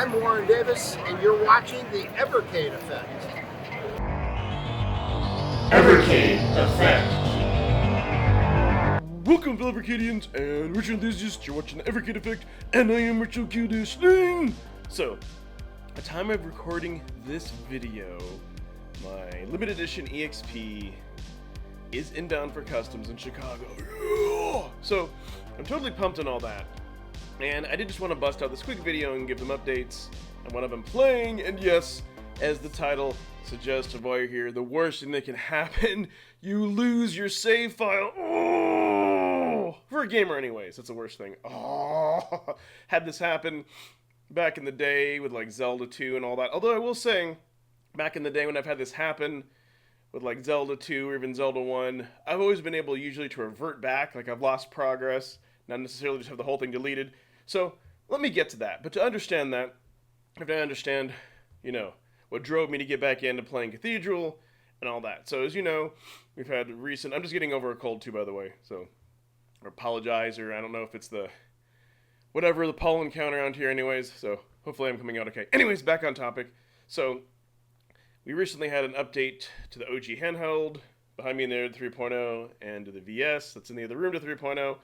I'm Warren Davis, and you're watching the Evercade Effect. Evercade Effect. Welcome, fellow Evercadians and retro enthusiasts. You're watching the Evercade Effect, and I am Retro Q. So, at the time of recording this video, my limited edition EXP is inbound for customs in Chicago. Yeah! So, I'm totally pumped on all that. And I did just want to bust out this quick video and give them updates on what I've been playing. And yes, as the title suggests while you're here, the worst thing that can happen, you lose your save file. Oh! For a gamer anyways, that's the worst thing. Oh! Had this happen back in the day with like Zelda 2 and all that. Although I will say, back in the day when I've had this happen with like Zelda 2 or even Zelda 1, I've always been able usually to revert back. Like I've lost progress, not necessarily just have the whole thing deleted. So let me get to that. But to understand that, I have to understand, what drove me to get back into playing Cathedral and all that. So as you know, we've had recent... I'm just getting over a cold too, by the way. So I apologize, or I don't know if it's the... whatever, the pollen count around here anyways. So hopefully I'm coming out okay. Anyways, back on topic. So we recently had an update to the OG handheld. Behind me in there, the 3.0, and to the VS that's in the other room to 3.0.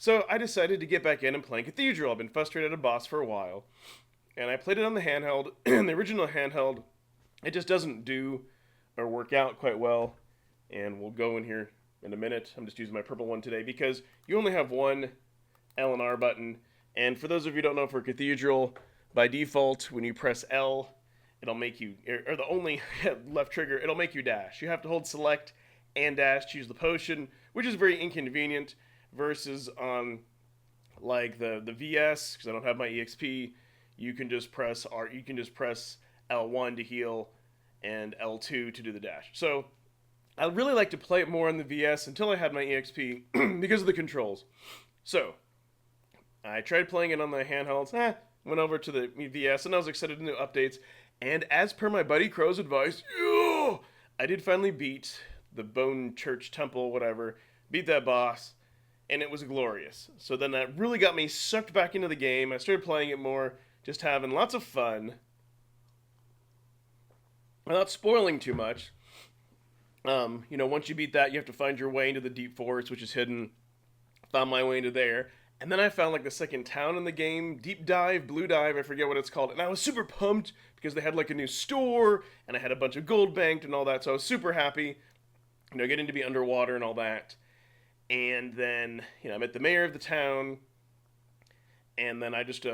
So I decided to get back in and play Cathedral. I've been frustrated at a boss for a while. And I played it on the handheld. The original handheld, it just doesn't do or work out quite well. And we'll go in here in a minute. I'm just using my purple one today because you only have one L and R button. And for those of you who don't know, for Cathedral, by default, when you press L, it'll make you, or the only left trigger, it'll make you dash. You have to hold select and dash to use the potion, which is very inconvenient. Versus on like the VS, because I don't have my EXP, you can just press L1 to heal and L2 to do the dash. So I really like to play it more on the VS until I had my EXP because of the controls. So I tried playing it on the handhelds, went over to the VS, and I was excited to new updates. And as per my buddy Crow's advice, I did finally beat the Bone Church Temple, whatever, beat that boss. And it was glorious. So then that really got me sucked back into the game. I started playing it more, just having lots of fun. Without spoiling too much. Once you beat that, you have to find your way into the deep forest, which is hidden. Found my way into there. And then I found like the second town in the game, Deep Dive, Blue Dive, I forget what it's called. And I was super pumped because they had like a new store, and I had a bunch of gold banked and all that. So I was super happy, getting to be underwater and all that. And then, I met the mayor of the town, and then I just,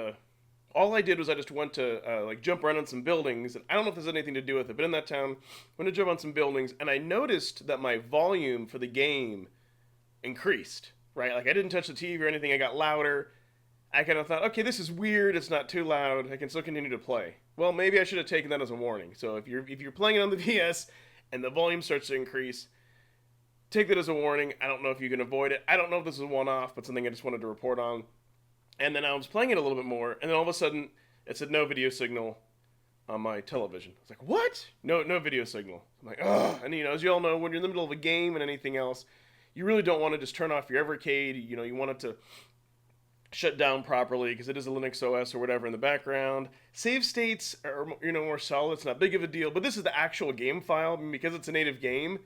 all I did was I just went to, jump around on some buildings, and I don't know if there's anything to do with it, but in that town, I went to jump on some buildings, and I noticed that my volume for the game increased, right? Like, I didn't touch the TV or anything, I got louder. I kind of thought, okay, this is weird, it's not too loud, I can still continue to play. Well, maybe I should have taken that as a warning. So if you're playing it on the VS, and the volume starts to increase, take that as a warning. I don't know if you can avoid it. I don't know if this is a one-off, but something I just wanted to report on. And then I was playing it a little bit more, and then all of a sudden, it said no video signal on my television. I was like, what? No video signal. I'm like, ugh. And, as you all know, when you're in the middle of a game and anything else, you really don't want to just turn off your Evercade. You want it to shut down properly because it is a Linux OS or whatever in the background. Save states are, more solid. It's not big of a deal. But this is the actual game file. Because it's a native game,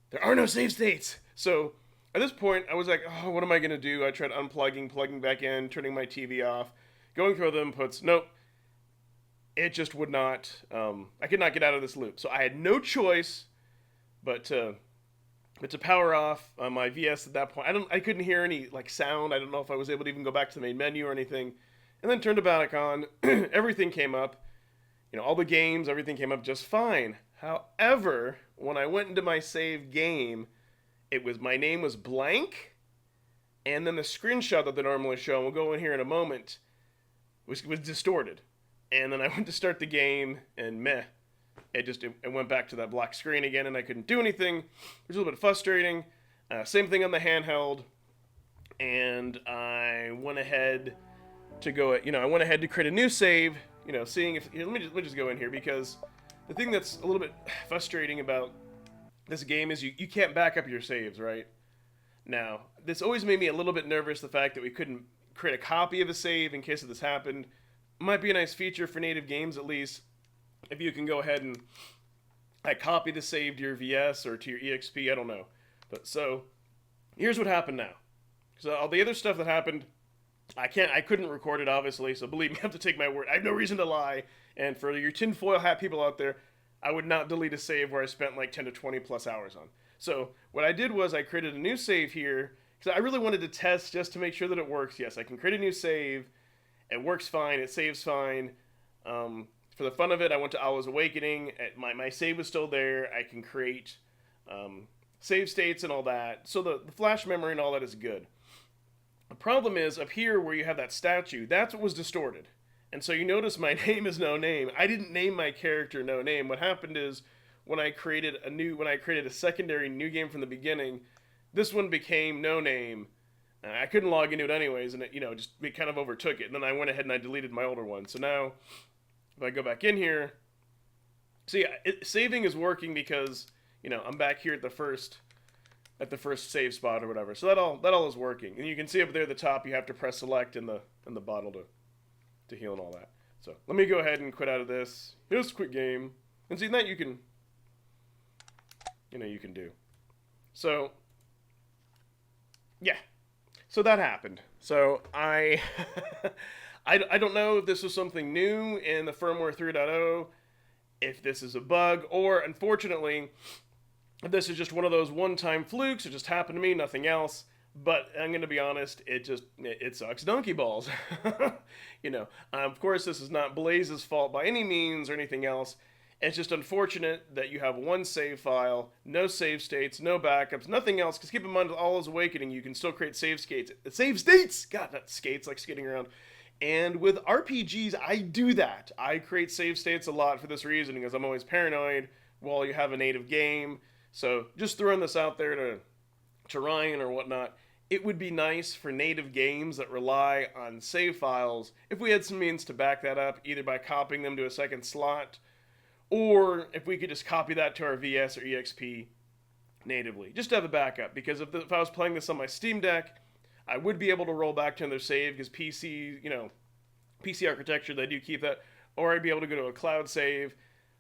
there are no save states. So at this point, I was like, oh, what am I going to do? I tried unplugging, plugging back in, turning my TV off, going through the inputs. Nope. It just would not, I could not get out of this loop. So I had no choice but to power off my VS at that point. I couldn't hear any sound. I don't know if I was able to even go back to the main menu or anything. And then turned it back on. Everything came up. All the games, everything came up just fine. However, when I went into my save game, my name was blank, and then the screenshot that they normally show, and we'll go in here in a moment, was distorted. And then I went to start the game, and it went back to that black screen again, and I couldn't do anything. It was a little bit frustrating. Same thing on the handheld, and I went ahead to create a new save, seeing if, let me just go in here, because the thing that's a little bit frustrating about this game is you can't back up your saves, right? Now, this always made me a little bit nervous, the fact that we couldn't create a copy of a save in case of this happened. might be a nice feature for native games, at least, if you can go ahead and copy the save to your VS or to your EXP, I don't know. But so, here's what happened now. So all the other stuff that happened, I couldn't record it, obviously, so believe me, I have to take my word. I have no reason to lie. And for your tinfoil hat people out there, I would not delete a save where I spent like 10 to 20 plus hours on. So what I did was I created a new save here, because I really wanted to test just to make sure that it works. Yes, I can create a new save. It works fine. It saves fine. For the fun of it, I went to Allah's Awakening. My save was still there. I can create save states and all that. So the flash memory and all that is good. The problem is, up here where you have that statue, that's what was distorted. And so you notice my name is No Name. I didn't name my character No Name. What happened is, when I created a secondary new game from the beginning, this one became No Name. I couldn't log into it anyways, and it kind of overtook it. And then I went ahead and I deleted my older one. So now, if I go back in here, see, saving is working because, I'm back here at the first save spot or whatever. So that all is working. And you can see up there at the top, you have to press select in the bottle to heal and all that. So let me go ahead and quit out of this. Here's quit game. And see, that you can do. So, yeah. So that happened. So I don't know if this was something new in the firmware 3.0, if this is a bug, or unfortunately, if this is just one of those one-time flukes. It just happened to me, nothing else. But I'm going to be honest, it sucks donkey balls. Of course, this is not Blaze's fault by any means or anything else. It's just unfortunate that you have one save file, no save states, no backups, nothing else. Because keep in mind, with Allah's Awakening, you can still create save states. Save states! God, not skates, like skating around. And with RPGs, I do that. I create save states a lot for this reason, because I'm always paranoid while you have a native game. So just throwing this out there to Ryan or whatnot, it would be nice for native games that rely on save files if we had some means to back that up, either by copying them to a second slot, or if we could just copy that to our VS or EXP natively, just to have a backup. Because if I was playing this on my Steam Deck, I would be able to roll back to another save, because PC architecture, they do keep that, or I'd be able to go to a cloud save.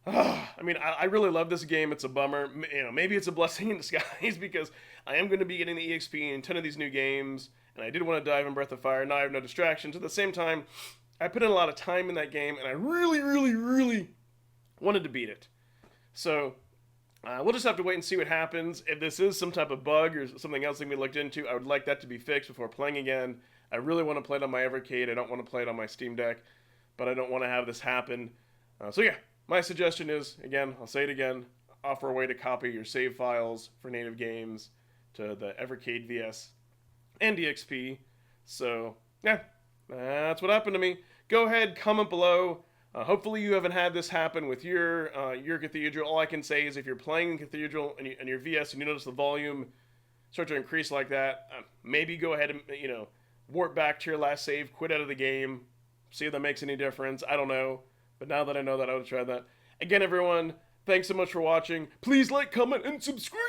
I really love this game. It's a bummer. Maybe it's a blessing in disguise, because I am going to be getting the EXP in a ton of these new games, and I did want to dive in Breath of Fire. Now I have no distractions. At the same time, I put in a lot of time in that game, and I really, really, really wanted to beat it. So we'll just have to wait and see what happens. If this is some type of bug or something else that can be looked into, I would like that to be fixed before playing again. I really want to play it on my Evercade. I don't want to play it on my Steam Deck, but I don't want to have this happen. So yeah. My suggestion is, again, I'll say it again, offer a way to copy your save files for native games to the Evercade VS and EXP. So, yeah, that's what happened to me. Go ahead, comment below. Hopefully you haven't had this happen with your Cathedral. All I can say is if you're playing Cathedral and your VS and you notice the volume start to increase like that, maybe go ahead and, warp back to your last save, quit out of the game, see if that makes any difference. I don't know. But now that I know that, I would try that. Again, everyone, thanks so much for watching. Please like, comment, and subscribe!